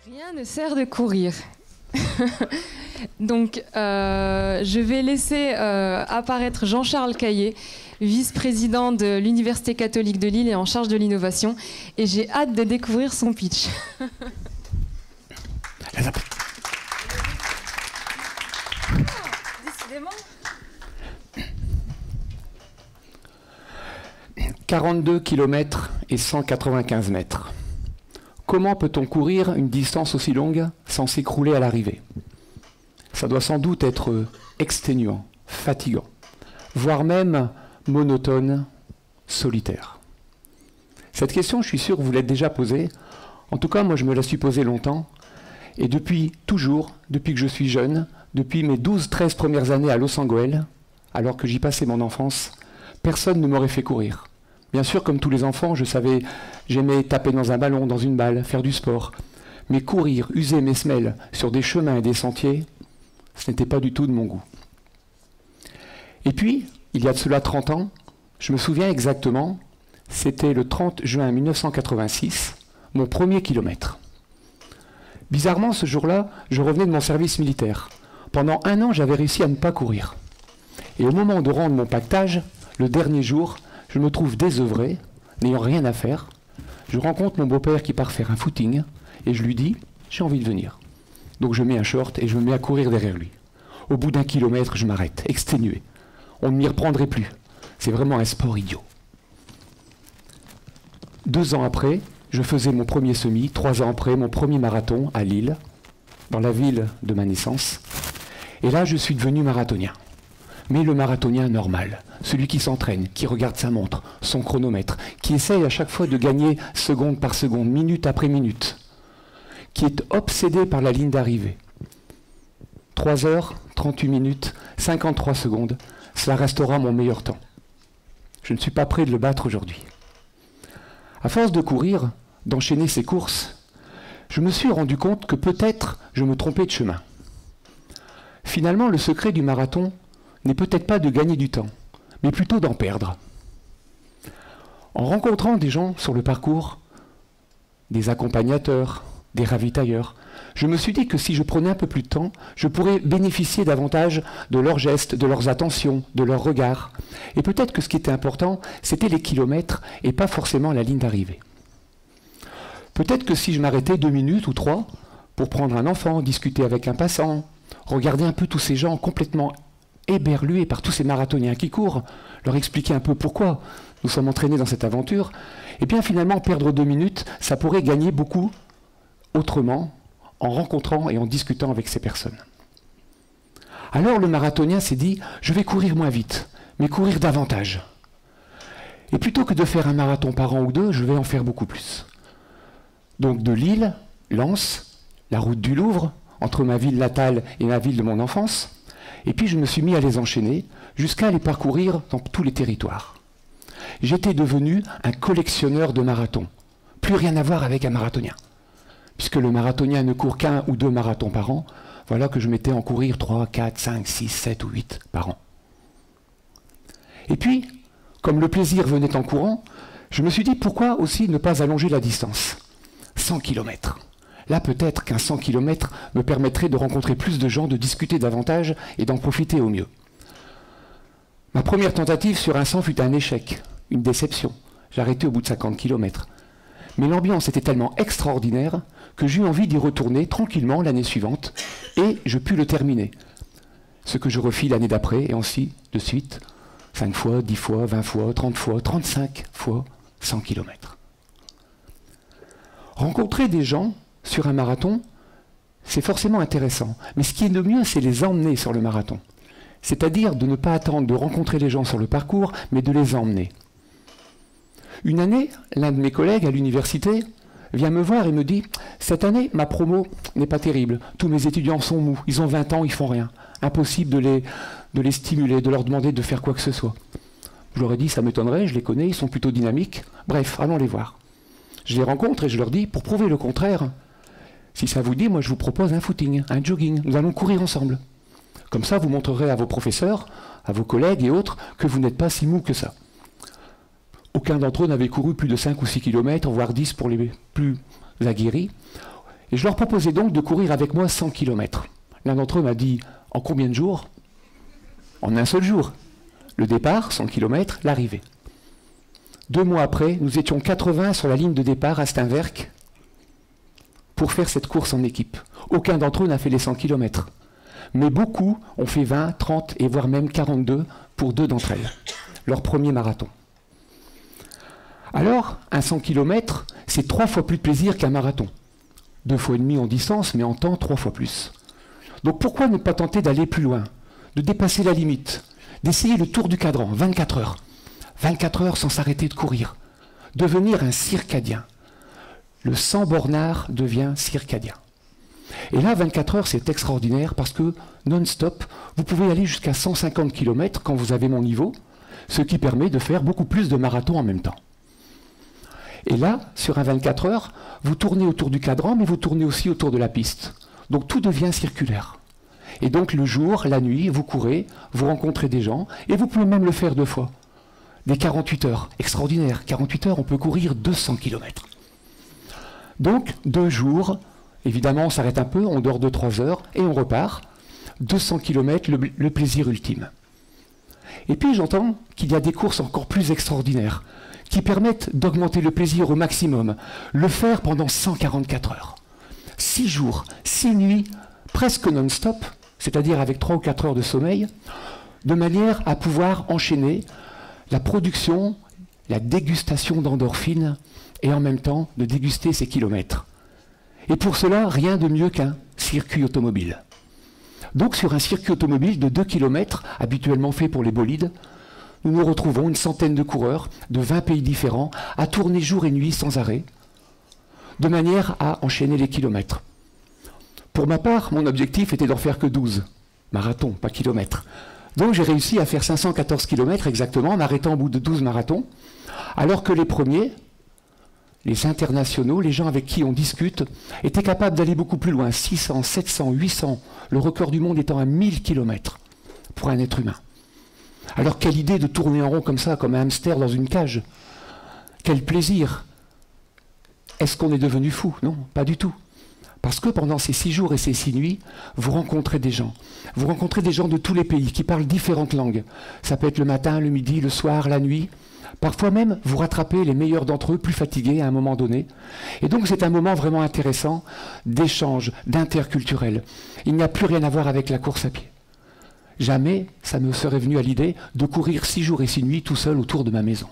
Rien ne sert de courir. Donc, je vais laisser apparaître Jean-Charles Caillé, vice-président de l'Université catholique de Lille et en charge de l'innovation. Et j'ai hâte de découvrir son pitch. Décidément. 42 km et 195 mètres. Comment peut-on courir une distance aussi longue sans s'écrouler à l'arrivée? Ça doit sans doute être exténuant, fatigant, voire même monotone, solitaire. Cette question, je suis sûr que vous l'êtes déjà posée. En tout cas, moi, je me la suis posée longtemps. Et depuis toujours, depuis que je suis jeune, depuis mes 12-13 premières années à Los Angeles, alors que j'y passais mon enfance, personne ne m'aurait fait courir. Bien sûr, comme tous les enfants, j'aimais taper dans un ballon, dans une balle, faire du sport. Mais courir, user mes semelles sur des chemins et des sentiers, ce n'était pas du tout de mon goût. Et puis, il y a de cela 30 ans, je me souviens exactement, c'était le 30 juin 1986, mon premier kilomètre. Bizarrement, ce jour-là, je revenais de mon service militaire. Pendant 1 an, j'avais réussi à ne pas courir. Et au moment de rendre mon pactage, le dernier jour, je me trouve désœuvré, n'ayant rien à faire. Je rencontre mon beau-père qui part faire un footing et je lui dis « j'ai envie de venir ». Donc je mets un short et je me mets à courir derrière lui. Au bout d'1 kilomètre, je m'arrête, exténué. On ne m'y reprendrait plus. C'est vraiment un sport idiot. 2 ans après, je faisais mon premier semi. 3 ans après, mon premier marathon à Lille, dans la ville de ma naissance. Et là, je suis devenu marathonien. Mais le marathonien normal, celui qui s'entraîne, qui regarde sa montre, son chronomètre, qui essaye à chaque fois de gagner seconde par seconde, minute après minute, qui est obsédé par la ligne d'arrivée. 3 heures, 38 minutes, 53 secondes, cela restera mon meilleur temps. Je ne suis pas prêt de le battre aujourd'hui. À force de courir, d'enchaîner ces courses, je me suis rendu compte que peut-être je me trompais de chemin. Finalement, le secret du marathon n'est peut-être pas de gagner du temps, mais plutôt d'en perdre. En rencontrant des gens sur le parcours, des accompagnateurs, des ravitailleurs, je me suis dit que si je prenais un peu plus de temps, je pourrais bénéficier davantage de leurs gestes, de leurs attentions, de leurs regards. Et peut-être que ce qui était important, c'était les kilomètres et pas forcément la ligne d'arrivée. Peut-être que si je m'arrêtais 2 minutes ou 3 pour prendre un enfant, discuter avec un passant, regarder un peu tous ces gens complètement éberlués par tous ces marathoniens qui courent, leur expliquer un peu pourquoi nous sommes entraînés dans cette aventure, et bien finalement perdre 2 minutes, ça pourrait gagner beaucoup autrement, en rencontrant et en discutant avec ces personnes. Alors le marathonien s'est dit, je vais courir moins vite, mais courir davantage. Et plutôt que de faire un marathon par an ou 2, je vais en faire beaucoup plus. Donc de Lille, Lens, la route du Louvre, entre ma ville natale et la ville de mon enfance, et puis je me suis mis à les enchaîner jusqu'à les parcourir dans tous les territoires. J'étais devenu un collectionneur de marathons. Plus rien à voir avec un marathonien. Puisque le marathonien ne court qu'1 ou 2 marathons par an, voilà que je m'étais en courir 3, 4, 5, 6, 7 ou 8 par an. Et puis, comme le plaisir venait en courant, je me suis dit pourquoi aussi ne pas allonger la distance? 100 km. Là, peut-être qu'un 100 km me permettrait de rencontrer plus de gens, de discuter davantage et d'en profiter au mieux. Ma première tentative sur un 100 fut un échec, une déception. J'ai arrêté au bout de 50 km. Mais l'ambiance était tellement extraordinaire que j'eus envie d'y retourner tranquillement l'année suivante et je pus le terminer. Ce que je refis l'année d'après et ainsi de suite, 5 fois, 10 fois, 20 fois, 30 fois, 35 fois 100 km. Rencontrer des gens sur un marathon, c'est forcément intéressant. Mais ce qui est le mieux, c'est les emmener sur le marathon. C'est-à-dire de ne pas attendre de rencontrer les gens sur le parcours, mais de les emmener. Une année, l'un de mes collègues à l'université vient me voir et me dit « Cette année, ma promo n'est pas terrible. Tous mes étudiants sont mous. Ils ont 20 ans, ils font rien. Impossible de les stimuler, de leur demander de faire quoi que ce soit. » Je leur ai dit « Ça m'étonnerait, je les connais, ils sont plutôt dynamiques. Bref, allons les voir. » Je les rencontre et je leur dis « Pour prouver le contraire, si ça vous dit, moi je vous propose un footing, un jogging. Nous allons courir ensemble. Comme ça, vous montrerez à vos professeurs, à vos collègues et autres que vous n'êtes pas si mous que ça. » Aucun d'entre eux n'avait couru plus de 5 ou 6 km, voire 10 pour les plus aguerris. Et je leur proposais donc de courir avec moi 100 km. L'un d'entre eux m'a dit, en combien de jours? En un seul jour. Le départ, 100 km, l'arrivée. 2 mois après, nous étions 80 sur la ligne de départ à Steinwerk pour faire cette course en équipe. Aucun d'entre eux n'a fait les 100 km. Mais beaucoup ont fait 20, 30 et voire même 42 pour 2 d'entre elles. Leur premier marathon. Alors, un 100 km, c'est 3 fois plus de plaisir qu'un marathon. 2 fois et demi en distance, mais en temps, 3 fois plus. Donc pourquoi ne pas tenter d'aller plus loin, de dépasser la limite, d'essayer le tour du cadran, 24 heures. 24 heures sans s'arrêter de courir. Devenir un circadien. Le 100 bornard devient circadien. Et là, 24 heures, c'est extraordinaire parce que non-stop, vous pouvez aller jusqu'à 150 km quand vous avez mon niveau, ce qui permet de faire beaucoup plus de marathons en même temps. Et là, sur un 24 heures, vous tournez autour du cadran, mais vous tournez aussi autour de la piste. Donc tout devient circulaire. Et donc le jour, la nuit, vous courez, vous rencontrez des gens, et vous pouvez même le faire 2 fois. Des 48 heures, extraordinaire. 48 heures, on peut courir 200 km. Donc 2 jours, évidemment on s'arrête un peu, on dort 2-3 heures, et on repart. 200 km, le plaisir ultime. Et puis j'entends qu'il y a des courses encore plus extraordinaires, qui permettent d'augmenter le plaisir au maximum, le faire pendant 144 heures. 6 jours, 6 nuits, presque non-stop, c'est-à-dire avec 3 ou 4 heures de sommeil, de manière à pouvoir enchaîner la production, la dégustation d'endorphines, et en même temps de déguster ces kilomètres. Et pour cela, rien de mieux qu'un circuit automobile. Donc sur un circuit automobile de 2 km, habituellement fait pour les bolides, nous nous retrouvons une centaine de coureurs de 20 pays différents à tourner jour et nuit sans arrêt, de manière à enchaîner les kilomètres. Pour ma part, mon objectif était d'en faire que 12. Marathons, pas kilomètres. Donc j'ai réussi à faire 514 km exactement, en m'arrêtant au bout de 12 marathons, alors que les premiers, les internationaux, les gens avec qui on discute, étaient capables d'aller beaucoup plus loin, 600, 700, 800, le record du monde étant à 1000 km pour un être humain. Alors quelle idée de tourner en rond comme ça, comme un hamster dans une cage. Quel plaisir. Est-ce qu'on est devenu fou? Non, pas du tout. Parce que pendant ces 6 jours et ces 6 nuits, vous rencontrez des gens. Vous rencontrez des gens de tous les pays qui parlent différentes langues. Ça peut être le matin, le midi, le soir, la nuit. Parfois même, vous rattrapez les meilleurs d'entre eux, plus fatigués à un moment donné. Et donc c'est un moment vraiment intéressant d'échange, d'interculturel. Il n'y a plus rien à voir avec la course à pied. Jamais ça me serait venu à l'idée de courir 6 jours et 6 nuits tout seul autour de ma maison.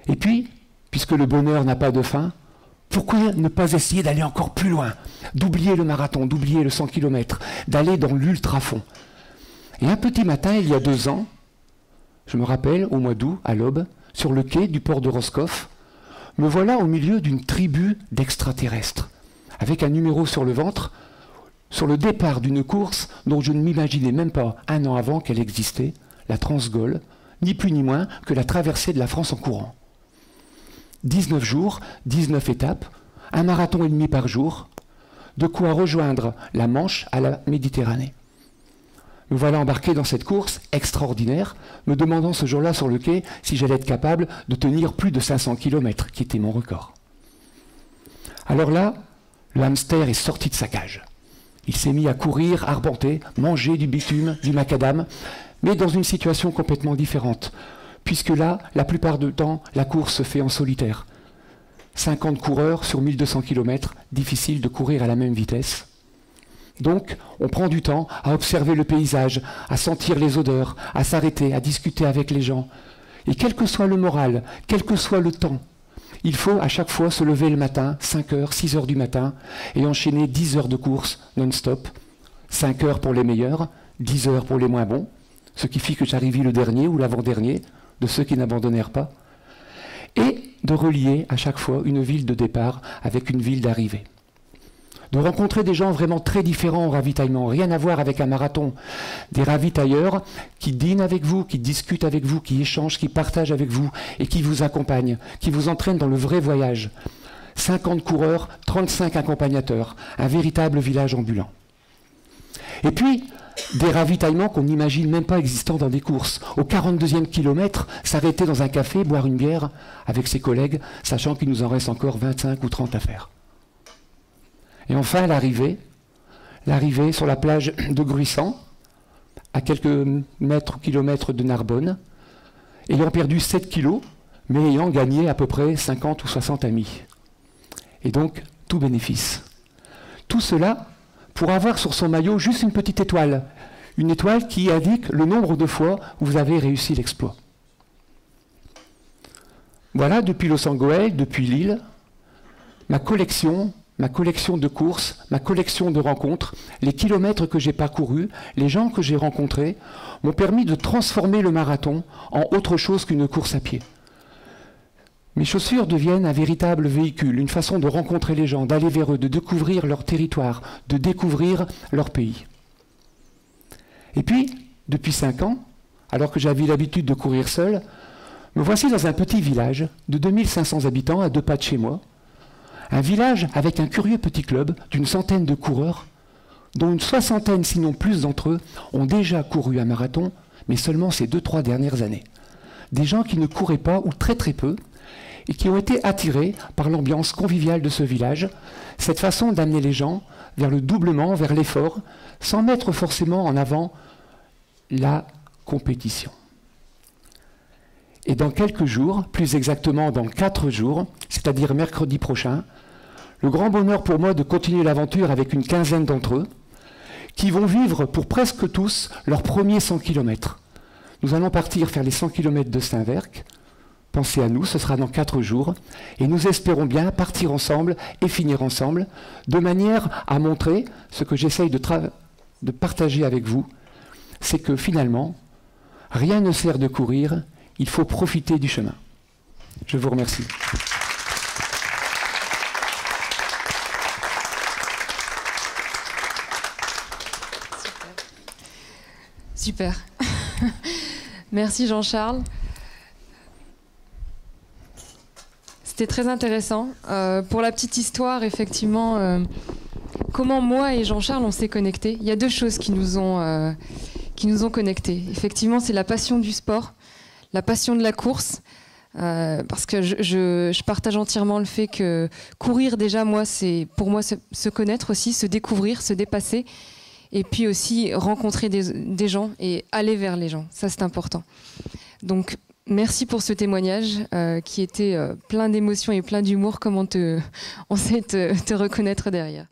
Et puis, puisque le bonheur n'a pas de fin, pourquoi ne pas essayer d'aller encore plus loin, d'oublier le marathon, d'oublier le 100 km, d'aller dans l'ultra-fond? Et un petit matin, il y a 2 ans, je me rappelle, au mois d'août, à l'aube, sur le quai du port de Roscoff, me voilà au milieu d'une tribu d'extraterrestres, avec un numéro sur le ventre, sur le départ d'une course dont je ne m'imaginais même pas 1 an avant qu'elle existait, la Transgaulle, ni plus ni moins que la traversée de la France en courant. 19 jours, 19 étapes, 1 marathon et demi par jour, de quoi rejoindre la Manche à la Méditerranée. Me voilà embarqué dans cette course extraordinaire, me demandant ce jour-là sur le quai si j'allais être capable de tenir plus de 500 km, qui était mon record. Alors là, le hamster est sorti de sa cage. Il s'est mis à courir, arpenter, manger du bitume, du macadam, mais dans une situation complètement différente, puisque là, la plupart du temps, la course se fait en solitaire. 50 coureurs sur 1200 km, difficile de courir à la même vitesse. Donc, on prend du temps à observer le paysage, à sentir les odeurs, à s'arrêter, à discuter avec les gens. Et quel que soit le moral, quel que soit le temps, il faut à chaque fois se lever le matin, 5 heures, 6 heures du matin, et enchaîner 10 heures de course non-stop. 5 heures pour les meilleurs, 10 heures pour les moins bons, ce qui fit que j'arrivai le dernier ou l'avant-dernier, de ceux qui n'abandonnèrent pas, et de relier à chaque fois une ville de départ avec une ville d'arrivée. De rencontrer des gens vraiment très différents au ravitaillement, rien à voir avec un marathon. Des ravitailleurs qui dînent avec vous, qui discutent avec vous, qui échangent, qui partagent avec vous et qui vous accompagnent, qui vous entraînent dans le vrai voyage. 50 coureurs, 35 accompagnateurs, un véritable village ambulant. Et puis, des ravitaillements qu'on n'imagine même pas existant dans des courses. Au 42e kilomètre, s'arrêter dans un café, boire une bière avec ses collègues, sachant qu'il nous en reste encore 25 ou 30 à faire. Et enfin, l'arrivée sur la plage de Gruissant, à quelques mètres ou kilomètres de Narbonne, ayant perdu 7 kilos, mais ayant gagné à peu près 50 ou 60 amis. Et donc, tout bénéfice. Tout cela pour avoir sur son maillot juste une petite étoile. Une étoile qui indique le nombre de fois où vous avez réussi l'exploit. Voilà, depuis Los Angeles, depuis Lille, ma collection de courses, ma collection de rencontres, les kilomètres que j'ai parcourus, les gens que j'ai rencontrés, m'ont permis de transformer le marathon en autre chose qu'une course à pied. Mes chaussures deviennent un véritable véhicule, une façon de rencontrer les gens, d'aller vers eux, de découvrir leur territoire, de découvrir leur pays. Et puis, depuis 5 ans, alors que j'avais l'habitude de courir seul, me voici dans un petit village de 2500 habitants à 2 pas de chez moi. Un village avec un curieux petit club d'une centaine de coureurs, dont une soixantaine, sinon plus d'entre eux, ont déjà couru un marathon, mais seulement ces 2-3 dernières années. Des gens qui ne couraient pas, ou très très peu, et qui ont été attirés par l'ambiance conviviale de ce village, cette façon d'amener les gens vers le doublement, vers l'effort, sans mettre forcément en avant la compétition. Et dans quelques jours, plus exactement dans 4 jours, c'est-à-dire mercredi prochain, le grand bonheur pour moi de continuer l'aventure avec une quinzaine d'entre eux, qui vont vivre pour presque tous leurs premiers 100 km. Nous allons partir faire les 100 km de Saint-Verc. Pensez à nous, ce sera dans 4 jours, et nous espérons bien partir ensemble et finir ensemble, de manière à montrer ce que j'essaye de partager avec vous, c'est que finalement, rien ne sert de courir, il faut profiter du chemin. Je vous remercie. Super. Merci Jean-Charles. C'était très intéressant. Pour la petite histoire, effectivement, comment moi et Jean-Charles on s'est connectés. Il y a 2 choses qui nous ont connectés. Effectivement, c'est la passion du sport, la passion de la course, parce que je partage entièrement le fait que courir déjà, c'est pour moi se connaître aussi, se découvrir, se dépasser, et puis aussi rencontrer des gens et aller vers les gens. Ça, c'est important. Donc, merci pour ce témoignage qui était plein d'émotions et plein d'humour, comme on sait te reconnaître derrière.